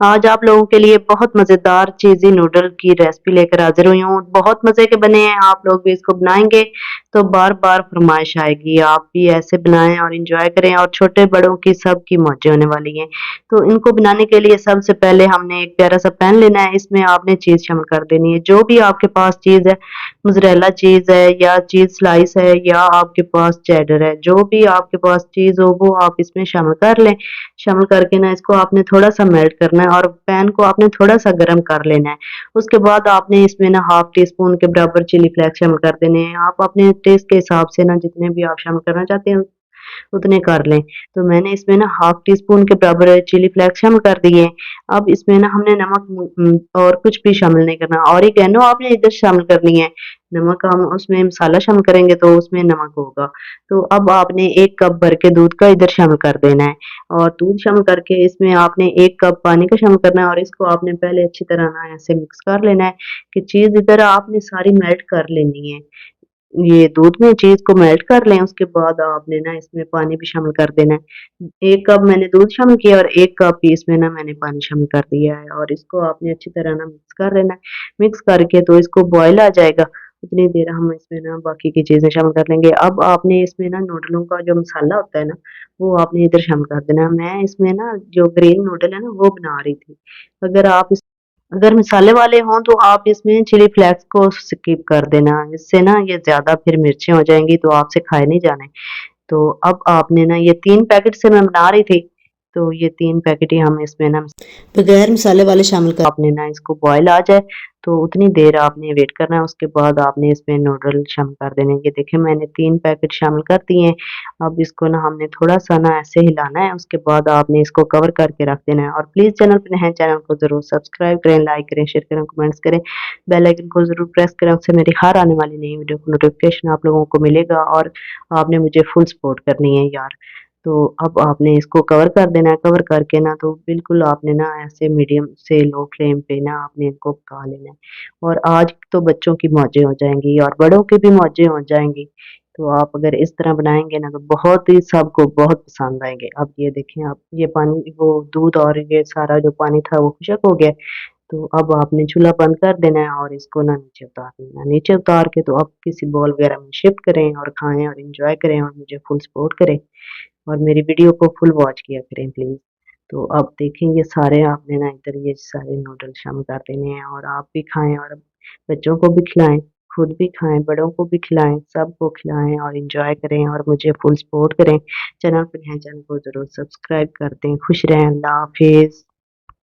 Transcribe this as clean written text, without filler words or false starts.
आज आप लोगों के लिए बहुत मज़ेदार चीज़ी नूडल की रेसिपी लेकर हाज़िर हुई हूँ। बहुत मज़े के बने हैं, आप लोग भी इसको बनाएँगे तो बार-बार फ़रमाइश आएगी। आप भी ऐसे बनाएँ और एन्जॉय करें और छोटे-बड़ों की सबकी मौजें होने वाली हैं। तो इनको बनाने के लिए सबसे पहले हमने एक प्यारा-सा पैन लेना है, इसमें आपने चीज़ शामिल कर देनी है। जो भी आपके पास चीज़ है, मोज़रेला चीज़ है या चीज़ स्लाइस है या आपके पास चेडर है, जो भी आपके पास चीज़ हो वो आप इसमें शामिल कर लें। शामिल करके ना इसको आपने थोड़ा-सा मेल्ट करना है और पैन को आपने थोड़ा-सा गरम कर लेना है। उसके बाद आपने इसमें ना हाफ़ टी स्पून के बराबर चिली फ्लेक्स शामिल कर देने हैं। आप अपने टेस्ट के हिसाब से ना जितने भी आप शामिल करना चाहते हैं उतने कर लें। तो मैंने इसमें ना हाफ़ टी स्पून के बराबर चिली फ्लेक्स शामिल कर दिए। अब इसमें ना हमने नमक और कुछ भी शामिल नहीं करना। ऑरिगैनो आपने इधर शामिल करनी है। नमक हम उसमें मसाला शामिल करेंगे तो उसमें नमक होगा। तो अब आपने 1 कप भर के दूध का इधर शामिल कर देना है और दूध शामिल करके इसमें आपने 1 कप पानी का शामिल करना है और इसको आपने पहले अच्छी तरह ना ऐसे मिक्स कर लेना है कि चीज़ इधर आपने सारी मेल्ट कर लेनी है। ये दूध में चीज़ को मेल्ट कर लें, उसके बाद आपने ना इसमें पानी भी शामिल कर देना है। 1 कप मैंने दूध शामिल किया और 1 कप ही इसमें ना मैंने पानी शामिल कर दिया है और इसको आपने अच्छी तरह ना मिक्स कर लेना है। मिक्स करके तो इसको बॉयल आ जाएगा, उतनी देर हम इसमें ना बाकी की चीज़ें शामिल कर लेंगे। अब आपने इसमें ना नूडलों का जो मसाला होता है ना, वो आपने इधर शामिल कर देना है। मैं इसमें ना जो ग्रीन नूडल है ना, वो बना रही थी। अगर आप इस अगर मसाले वाले हों तो आप इसमें चिली फ्लेक्स को स्किप कर देना, इससे ना ये ज़्यादा फिर मिर्चें हो जाएँगी तो आपसे खाए नहीं जाने। तो अब आपने ना ये 3 पैकेट से मैं बना रही थी, तो ये 3 पैकेट ही हम इसमें ना बगैर मसाले वाले शामिल कर आपने ना इसको बॉयल आ जाए, तो उतनी देर आपने वेट करना है, उसके बाद आपने इसमें नूडल शामिल कर देने हैं। ये देखिए मैंने 3 पैकेट शामिल कर दिए हैं। अब इसको ना हमने थोड़ा-सा ना ऐसे हिलाना है, उसके बाद आपने इसको कवर करके रख देना है और प्लीज़ चैनल पे नए हैं, चैनल को ज़रूर सब्सक्राइब करें, लाइक करें, शेयर करें, कमेंट्स करें। बेल आइकन को ज़रूर प्रेस करें, उससे मेरी हर आने वाली नई वीडियो का नोटिफ़िकेशन आप लोगों को मिलेगा और आपने मुझे फुल सपोर्ट करनी है यार। तो अब आपने इसको कवर कर देना है, कवर करके ना तो बिल्कुल आपने ना ऐसे मीडियम से लो फ्लेम पे ना आपने इनको पका लेना है। और आज तो बच्चों की मौजें हो जाएँगी और बड़ों की भी मौजें हो जाएँगी। तो आप अगर इस तरह बनाएँगे ना तो बहुत ही सबको बहुत पसंद आएँगे। अब ये देखें आप ये पानी वो दूध और ये सारा जो पानी था वो खुशक हो गया है। तो अब आपने चूल्हा बंद कर देना है और इसको ना नीचे उतार देना है। नीचे उतार के तो आप किसी बाउल वगैरह में शिफ्ट करें और खाएँ और एन्जॉय करें और मुझे फुल सपोर्ट करें और मेरी वीडियो को फुल वॉच किया करें प्लीज़। तो अब देखें ये सारे आपने ना इधर ये सारे नूडल शामिल कर देने हैं और आप भी खाएँ और बच्चों को भी खिलाएँ, खुद भी खाएँ, बड़ों को भी खिलाएँ, सबको खिलाएँ और एन्जॉय करें और मुझे फुल सपोर्ट करें। चैनल पे नए हैं, चैनल को ज़रूर सब्सक्राइब कर दें। खुश रहें, अल्लाह हाफ़िज़।